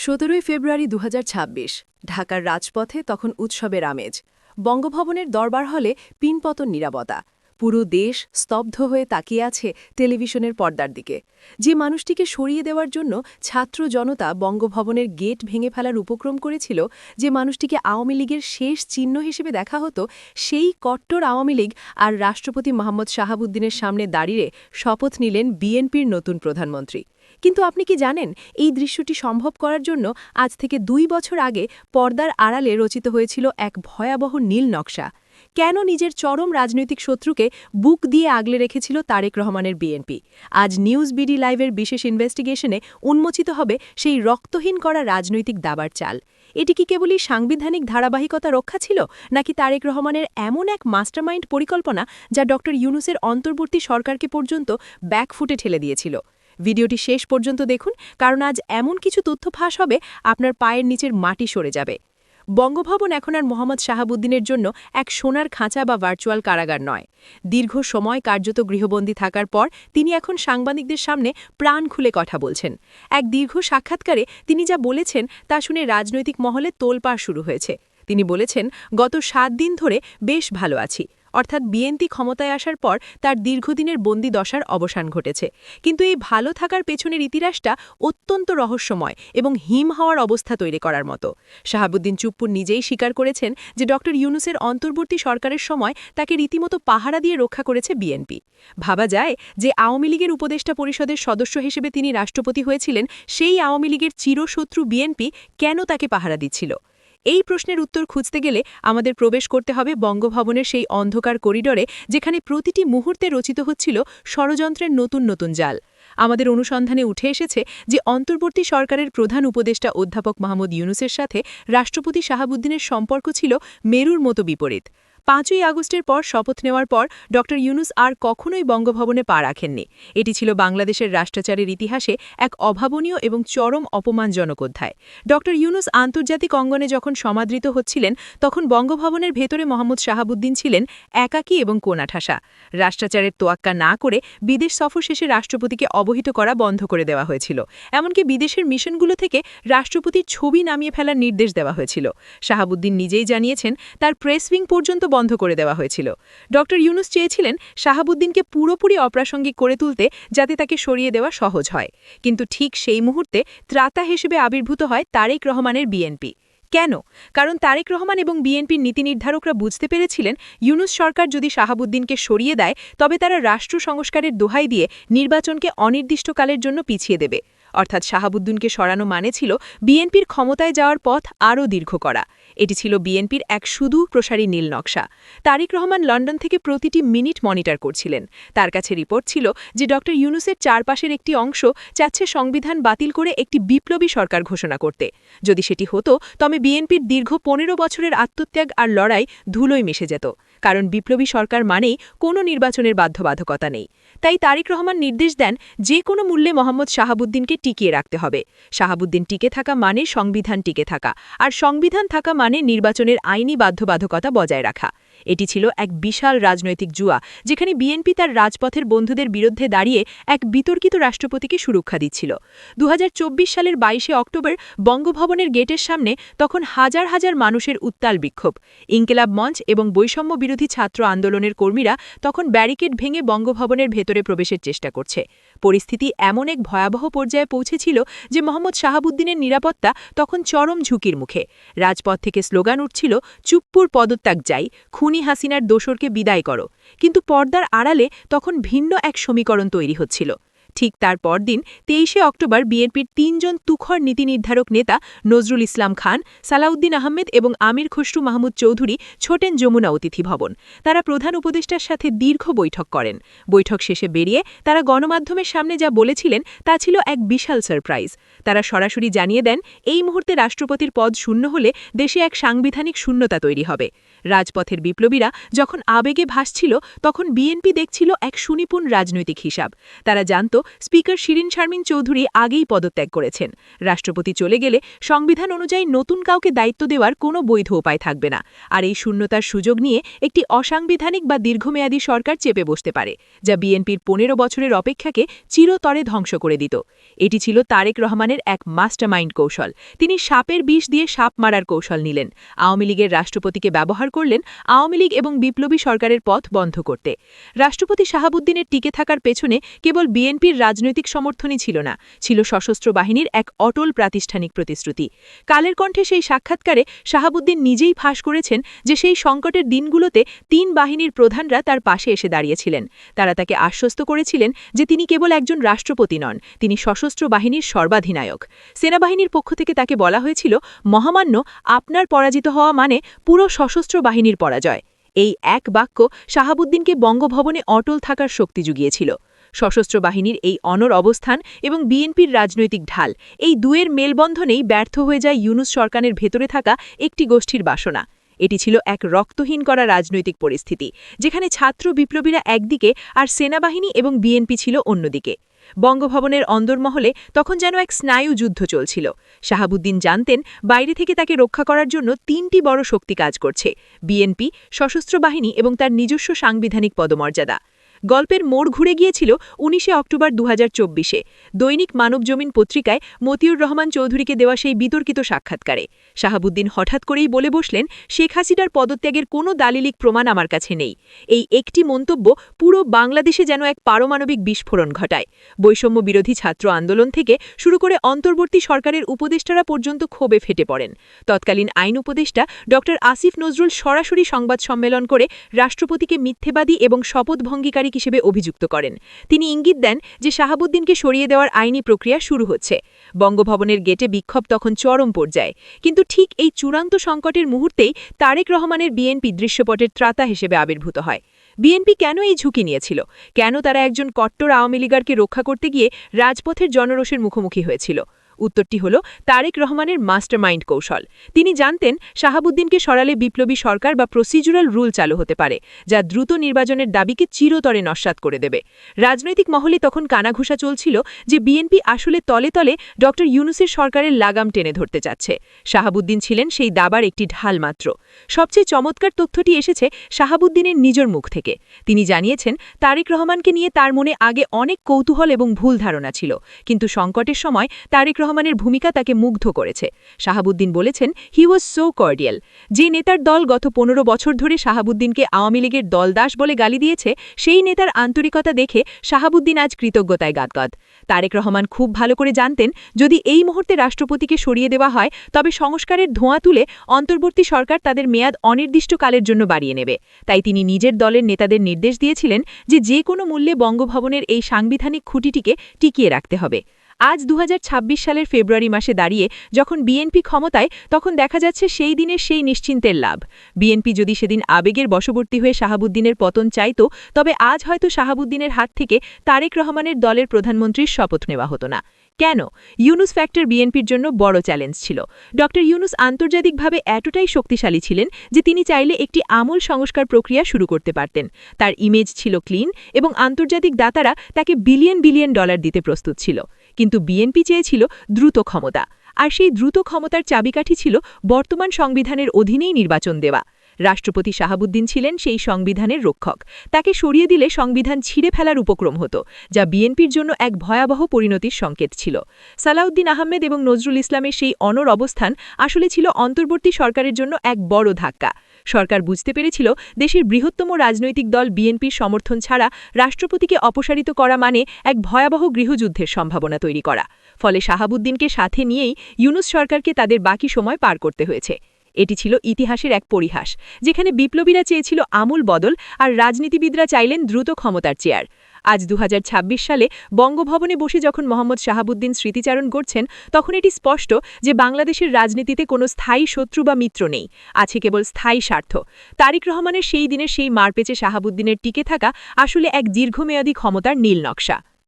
১৭ ফেব্রুয়ারি ২০২৬ ঢাকার রাজপথে তখন উৎসবের আমেজ। বঙ্গভবনের দরবার হলে পিনপতন নীরবতা। পুরো দেশ স্তব্ধ হয়ে তাকিয়ে আছে টেলিভিশনের পর্দার দিকে। যে মানুষটিকে সরিয়ে দেওয়ার জন্য ছাত্র জনতা বঙ্গভবনের গেট ভেঙে ফেলার উপক্রম করেছিল, যে মানুষটিকে আওয়ামী লীগের শেষ চিহ্ন হিসেবে দেখা হতো, সেই কট্টর আওয়ামী লীগ আর রাষ্ট্রপতি মোহাম্মদ শাহাবুদ্দিনের সামনে দাঁড়িয়ে শপথ নিলেন বিএনপির নতুন প্রধানমন্ত্রী। কিন্তু আপনি কি জানেন, এই দৃশ্যটি সম্ভব করার জন্য আজ থেকে ২ বছর আগে পর্দার আড়ালে রচিত হয়েছিল এক ভয়াবহ নীল নকশা? কেন নিজের চরম রাজনৈতিক শত্রুকে বুক দিয়ে আগলে রেখেছিল তারেক রহমানের বিএনপি? আজ নিউজ বিডি লাইভের বিশেষ ইনভেস্টিগেশনে উন্মোচিত হবে সেই রক্তহীন করা রাজনৈতিক দাবার চাল। এটি কি কেবলই সাংবিধানিক ধারাবাহিকতা রক্ষা ছিল, নাকি তারেক রহমানের এমন এক মাস্টারমাইন্ড পরিকল্পনা যা ড ইউনূসের অন্তর্বর্তী সরকারকে পর্যন্ত ব্যাকফুটে ঠেলে দিয়েছিল? ভিডিওটি শেষ পর্যন্ত দেখুন, কারণ আজ এমন কিছু তথ্য ফাঁস হবে আপনার পায়ের নিচের মাটি সরে যাবে। বঙ্গভবন এখন আর মোহাম্মদ শাহাবুদ্দিনের জন্য এক সোনার খাঁচা বা ভার্চুয়াল কারাগার নয়। দীর্ঘ সময় কার্যত গৃহবন্দী থাকার পর তিনি এখন সাংবাদিকদের সামনে প্রাণ খুলে কথা বলছেন। এক দীর্ঘ সাক্ষাৎকারে তিনি যা বলেছেন তা শুনে রাজনৈতিক মহলে তোলপাড় শুরু হয়েছে। তিনি বলেছেন, গত ৭ দিন ধরে বেশ ভালো আছি, অর্থাৎ বিএনপি ক্ষমতায় আসার পর তার দীর্ঘদিনের বন্দি দশার অবসান ঘটেছে। কিন্তু এই ভালো থাকার পেছনের ইতিহাসটা অত্যন্ত রহস্যময় এবং হিম হওয়ার অবস্থা তৈরি করার মতো। শাহাবুদ্দিন চুপ্পুর নিজেই স্বীকার করেছেন যে ড ইউনূসের অন্তর্বর্তী সরকারের সময় তাকে রীতিমতো পাহারা দিয়ে রক্ষা করেছে বিএনপি। ভাবা যায় যে আওয়ামী লীগের উপদেষ্টা পরিষদের সদস্য হিসেবে তিনি রাষ্ট্রপতি হয়েছিলেন, সেই আওয়ামী লীগের চিরশত্রু বিএনপি কেন তাকে পাহারা দিচ্ছিল? এই প্রশ্নের উত্তর খুঁজতে গেলে আমাদের প্রবেশ করতে হবে বঙ্গভবনের সেই অন্ধকার করিডরে, যেখানে প্রতিটি মুহূর্তে রচিত হচ্ছিল ষড়যন্ত্রের নতুন নতুন জাল। আমাদের অনুসন্ধানে উঠে এসেছে যে অন্তর্বর্তী সরকারের প্রধান উপদেষ্টা অধ্যাপক মাহমুদ ইউনূসের সাথে রাষ্ট্রপতি শাহাবুদ্দিনের সম্পর্ক ছিল মেরুর মতো বিপরীত। ৫ই আগস্টের পর শপথ নেওয়ার পর ড ইউনূস আর কখনোই বঙ্গভবনে পা রাখেননি। এটি ছিল বাংলাদেশের রাষ্ট্রাচারের ইতিহাসে এক অভাবনীয় এবং চরম অপমানজনক অধ্যায়। ড ইউনূস আন্তর্জাতিক অঙ্গনে যখন সমাদৃত হচ্ছিলেন, তখন বঙ্গভবনের ভেতরে মোহাম্মদ শাহাবুদ্দিন ছিলেন একাকী এবং কোণাঠাসা। রাষ্ট্রাচারের তোয়াক্কা না করে বিদেশ সফর শেষে রাষ্ট্রপতিকে অবহিত করা বন্ধ করে দেওয়া হয়েছিল। এমনকি বিদেশের মিশনগুলো থেকে রাষ্ট্রপতির ছবি নামিয়ে ফেলার নির্দেশ দেওয়া হয়েছিল। শাহাবুদ্দিন নিজেই জানিয়েছেন, তার প্রেস উইং পর্যন্ত বন্ধ করে দেওয়া হয়েছিল। ড ইউনূস চেয়েছিলেন শাহাবুদ্দিনকে পুরোপুরি অপ্রাসঙ্গিক করে তুলতে, যাতে তাকে সরিয়ে দেওয়া সহজ হয়। কিন্তু ঠিক সেই মুহূর্তে ত্রাতা হিসেবে আবির্ভূত হয় তারেক রহমানের বিএনপি। কেন? কারণ তারেক রহমান এবং বিএনপির নীতি নির্ধারকরা বুঝতে পেরেছিলেন, ইউনূস সরকার যদি শাহাবুদ্দিনকে সরিয়ে দেয়, তবে তারা রাষ্ট্র সংস্কারের দোহাই দিয়ে নির্বাচনকে অনির্দিষ্টকালের জন্য পিছিয়ে দেবে। অর্থাৎ শাহাবুদ্দিনকে সরানো মানে ছিল বিএনপির ক্ষমতায় যাওয়ার পথ আরও দীর্ঘ করা। এটি ছিল বিএনপির এক সুদূর প্রসারী নীল নকশা। তারেক রহমান লন্ডন থেকে প্রতিটি মিনিট মনিটর করছিলেন। তার কাছে রিপোর্ট ছিল যে ড ইউনূসের চারপাশের একটি অংশ চাচ্ছে সংবিধান বাতিল করে একটি বিপ্লবী সরকার ঘোষণা করতে। যদি সেটি হতো, তবে বিএনপির দীর্ঘ ১৫ বছরের আত্মত্যাগ আর লড়াই ধুলোয় মিশে যেত। কারণ বিপ্লবী সরকার মানেই কোনো নির্বাচনের বাধ্যবাধকতা নেই। তাই তারেক রহমান নির্দেশ দেন, যে কোনো মূল্যে মোহাম্মদ শাহাবুদ্দিনকে টিকিয়ে রাখতে হবে। শাহাবুদ্দিন টিকে থাকা মানে সংবিধান টিকে থাকা, আর সংবিধান থাকা মানে নির্বাচনের আইনি বাধ্যবাধকতা বজায় রাখা। এটি ছিল এক বিশাল রাজনৈতিক জুয়া, যেখানে বিএনপি তার রাজপথের বন্ধুদের বিরুদ্ধে দাঁড়িয়ে এক বিতর্কিত রাষ্ট্রপতিকে সুরক্ষা দিচ্ছিল। ২০২৪ সালের ২২শে অক্টোবর বঙ্গভবনের গেটের সামনে তখন হাজার হাজার মানুষের উত্তাল বিক্ষোভ। ইনকিলাব মঞ্চ এবং বৈষম্য বিরোধী ছাত্র আন্দোলনের কর্মীরা তখন ব্যারিকেড ভেঙে বঙ্গভবনের ভেতরে প্রবেশের চেষ্টা করছে। পরিস্থিতি এমন এক ভয়াবহ পর্যায়ে পৌঁছেছিল যে মোহাম্মদ শাহাবুদ্দিনের নিরাপত্তা তখন চরম ঝুঁকির মুখে। রাজপথ থেকে স্লোগান উঠছিল, চুপ্পুর পদত্যাগ চাই, খুনি হাসিনার দোসরকে বিদায় করো। কিন্তু পর্দার আড়ালে তখন ভিন্ন এক সমীকরণ তৈরি হচ্ছিল। ঠিক তার পরদিন ২৩শে অক্টোবর বিএনপির ৩ জন তুখর নীতি নির্ধারক নেতা নজরুল ইসলাম খান, সালাউদ্দিন আহমেদ এবং আমির খসরু মাহমুদ চৌধুরী ছোটেন যমুনা অতিথি ভবন। তারা প্রধান উপদেষ্টার সাথে দীর্ঘ বৈঠক করেন। বৈঠক শেষে বেরিয়ে তারা গণমাধ্যমের সামনে যা বলেছিলেন তা ছিল এক বিশাল সারপ্রাইজ। তারা সরাসরি জানিয়ে দেন, এই মুহূর্তে রাষ্ট্রপতির পদ শূন্য হলে দেশে এক সাংবিধানিক শূন্যতা তৈরি হবে। রাজপথের বিপ্লবীরা যখন আবেগে ভাসছিল, তখন বিএনপি দেখছিল এক সুনিপুণ রাজনৈতিক হিসাব। তারা জানত স্পিকার শিরিন শারমিন চৌধুরী আগেই পদত্যাগ করেছেন। রাষ্ট্রপতি চলে গেলে সংবিধান অনুযায়ী নতুন কাউকে দায়িত্ব দেওয়ার কোনো বৈধ উপায় থাকবে না, আর এই শূন্যতার সুযোগ নিয়ে একটি অসাংবিধানিক বা দীর্ঘমেয়াদী সরকার চেপে বসতে পারে, যা বিএনপির ১৫ বছরের অপেক্ষাকে চিরতরে ধ্বংস করে দিত। এটি ছিল তারেক রহমানের এক মাস্টারমাইন্ড কৌশল। তিনি সাপের বিষ দিয়ে সাপ মারার কৌশল নিলেন। আওয়ামী লীগের রাষ্ট্রপতিকে ব্যবহার করলেন আওয়ামী লীগ এবং বিপ্লবী সরকারের পথ বন্ধ করতে। রাষ্ট্রপতি শাহাবুদ্দিনের টিকে থাকার পেছনে কেবল বিএনপির রাজনৈতিক সমর্থনই ছিল না, ছিল সশস্ত্র বাহিনীর এক অটল প্রাতিষ্ঠানিক প্রতিশ্রুতি। কালের কণ্ঠে সেই সাক্ষাৎকারে শাহাবুদ্দিন নিজেই ফাঁস করেছেন যে সেই সংকটের দিনগুলোতে ৩ বাহিনীর প্রধানরা তার পাশে এসে দাঁড়িয়েছিলেন। তারা তাকে আশ্বস্ত করেছিলেন যে তিনি কেবল একজন রাষ্ট্রপতি নন, তিনি সশস্ত্র বাহিনীর সর্বাধিনায়ক। সেনাবাহিনীর পক্ষ থেকে তাকে বলা হয়েছিল, মহামান্য, আপনার পরাজিত হওয়া মানে পুরো সশস্ত্র বাহিনীর পরাজয়। এই এক বাক্য শাহাবুদ্দিনকে বঙ্গভবনে অটল থাকার শক্তি জুগিয়েছিল। সশস্ত্র বাহিনীর এই অনড় অবস্থান এবং বিএনপির রাজনৈতিক ঢাল, এই দুয়ের মেলবন্ধনেই ব্যর্থ হয়ে যায় ইউনূস সরকারের ভেতরে থাকা একটি গোষ্ঠীর বাসনা। এটি ছিল এক রক্তহীন করা রাজনৈতিক পরিস্থিতি, যেখানে ছাত্র বিপ্লবীরা একদিকে আর সেনাবাহিনী এবং বিএনপি ছিল অন্যদিকে। বঙ্গভবনের অন্দরমহলে তখন যেন এক স্নায়ু যুদ্ধ চলছিল। শাহাবুদ্দিন জানতেন, বাইরে থেকে তাকে রক্ষা করার জন্য ৩টি বড় শক্তি কাজ করছে: বিএনপি, সশস্ত্র বাহিনী এবং তার নিজস্ব সাংবিধানিক পদমর্যাদা। গল্পের মোড় ঘুরে গিয়েছিল ১৯ অক্টোবর ২০২৪-এ দৈনিক মানবজমিন পত্রিকায় মতিউর রহমান চৌধুরীকে দেওয়া সেই বিতর্কিত সাক্ষাৎকারে। শাহাবুদ্দিন হঠাৎ করেই বলে বসলেন, শেখ হাসিনার পদত্যাগের কোনো দালিলিক প্রমাণ আমার কাছে নেই। এই একটি মন্তব্য পুরো বাংলাদেশে যেন এক পারমাণবিক বিস্ফোরণ ঘটায়। বৈষম্য বিরোধী ছাত্র আন্দোলন থেকে শুরু করে অন্তর্বর্তী সরকারের উপদেষ্টারা পর্যন্ত ক্ষোভে ফেটে পড়েন। তৎকালীন আইন উপদেষ্টা ড আসিফ নজরুল সরাসরি সংবাদ সম্মেলন করে রাষ্ট্রপতিকে মিথ্যেবাদী এবং শপথভঙ্গীকারী হিসেবে অভিযুক্ত করেন। তিনি ইঙ্গিত দেন যে শাহাবুদ্দিনকে সরিয়ে দেওয়ার আইনি প্রক্রিয়া শুরু হচ্ছে। বঙ্গভবনের গেটে বিক্ষোভ তখন চরম পর্যায়ে। কিন্তু ঠিক এই চূড়ান্ত সংকটের মুহূর্তেই তারেক রহমানের বিএনপি দৃশ্যপটের ত্রাতা হিসেবে আবির্ভূত হয়। বিএনপি কেন এই ঝুঁকি নিয়েছিল? কেন তারা একজন কট্টর আওয়ামী লীগারকে রক্ষা করতে গিয়ে রাজপথের জনরোষের মুখোমুখি হয়েছিল? উত্তরটি হল তারেক রহমানের মাস্টারমাইন্ড কৌশল। তিনি জানতেন, শাহাবুদ্দিনকে সরালে বিপ্লবী সরকার বা প্রসিজুরাল রুল চালু হতে পারে, যা দ্রুত নির্বাচনের দাবিকে চিরতরে নস্যাৎ করে দেবে। রাজনৈতিক মহলে তখন কানাঘুষা চলছিল যে বিএনপি আসলে তলে তলে ড ইউনূসের সরকারের লাগাম টেনে ধরতে চাচ্ছে। শাহাবুদ্দিন ছিলেন সেই দাবার একটি ঢাল মাত্র। সবচেয়ে চমৎকার তথ্যটি এসেছে শাহাবুদ্দিনের নিজের মুখ থেকে। তিনি জানিয়েছেন, তারেক রহমানকে নিয়ে তার মনে আগে অনেক কৌতূহল এবং ভুল ধারণা ছিল, কিন্তু সংকটের সময় তারেক রহমানের ভূমিকা তাকে মুগ্ধ করেছে। শাহাবুদ্দিন বলেছেন, হি ওয়াজ সো কর্ডিয়াল। যে নেতার দল গত ১৫ বছর ধরে শাহাবুদ্দিনকে আওয়ামী লীগের দলদাস বলে গালি দিয়েছে, সেই নেতার আন্তরিকতা দেখে শাহাবুদ্দিন আজ কৃতজ্ঞতায় গাদগাদ। তারেক রহমান খুব ভালো করে জানতেন, যদি এই মুহূর্তে রাষ্ট্রপতিকে সরিয়ে দেওয়া হয়, তবে সংস্কারের ধোঁয়া তুলে অন্তর্বর্তী সরকার তাদের মেয়াদ অনির্দিষ্টকালের জন্য বাড়িয়ে নেবে। তাই তিনি নিজের দলের নেতাদের নির্দেশ দিয়েছিলেন যে কোনো মূল্যে বঙ্গভবনের এই সাংবিধানিক খুঁটিটিকে টিকিয়ে রাখতে হবে। আজ ২০২৬ সালের ফেব্রুয়ারি মাসে দাঁড়িয়ে যখন বিএনপি ক্ষমতায়, তখন দেখা যাচ্ছে সেই দিনের সেই নিশ্চিন্তের লাভ। বিএনপি যদি সেদিন আবেগের বশবর্তী হয়ে শাহাবুদ্দিনের পতন চাইত, তবে আজ হয়তো শাহাবুদ্দিনের হাত থেকে তারেক রহমানের দলের প্রধানমন্ত্রীর শপথ নেওয়া হতো না। কেন? ইউনূস ফ্যাক্টর বিএনপির জন্য বড় চ্যালেঞ্জ ছিল। ড ইউনূস আন্তর্জাতিকভাবে এতটাই শক্তিশালী ছিলেন যে তিনি চাইলে একটি আমূল সংস্কার প্রক্রিয়া শুরু করতে পারতেন। তার ইমেজ ছিল ক্লিন এবং আন্তর্জাতিক দাতারা তাকে বিলিয়ন বিলিয়ন ডলার দিতে প্রস্তুত ছিল। কিন্তু বিএনপি চেয়েছিল দ্রুত ক্ষমতা, আর সেই দ্রুত ক্ষমতার চাবিকাঠি ছিল বর্তমান সংবিধানের অধীনেই নির্বাচন দেওয়া। রাষ্ট্রপতি শাহাবুদ্দিন ছিলেন সেই সংবিধানের রক্ষক। তাকে সরিয়ে দিলে সংবিধান ছিঁড়ে ফেলার উপক্রম হতো, যা বিএনপির জন্য এক ভয়াবহ পরিণতির সংকেত ছিল। সালাউদ্দিন আহমেদ এবং নজরুল ইসলামের সেই অনড় অবস্থান আসলে ছিল অন্তর্বর্তী সরকারের জন্য এক বড় ধাক্কা। সরকার বুঝতে পেরেছিল, দেশের বৃহত্তম রাজনৈতিক দল বিএনপির সমর্থন ছাড়া রাষ্ট্রপতিকে অপসারিত করা মানে এক ভয়াবহ গৃহযুদ্ধের সম্ভাবনা তৈরি করা। ফলে শাহাবুদ্দিনকে সাথে নিয়েই ইউনূস সরকারকে তাদের বাকি সময় পার করতে হয়েছে। এটি ছিল ইতিহাসের এক পরিহাস, যেখানে বিপ্লবীরা চেয়েছিল আমূল বদল আর রাজনীতিবিদরা চাইলেন দ্রুত ক্ষমতার চেয়ার। আজ ২০২৬ সালে বঙ্গভবনে বসে যখন মোহাম্মদ শাহাবুদ্দিন স্মৃতিচারণ করছেন, তখন এটি স্পষ্ট যে বাংলাদেশের রাজনীতিতে কোনো স্থায়ী শত্রু বা মিত্র নেই, আছে কেবল স্থায়ী স্বার্থ। তারেক রহমানের সেই দিনের সেই মারপেঁচে শাহাবুদ্দিনের টিকে থাকা আসলে এক দীর্ঘমেয়াদী ক্ষমতার নীল নকশা।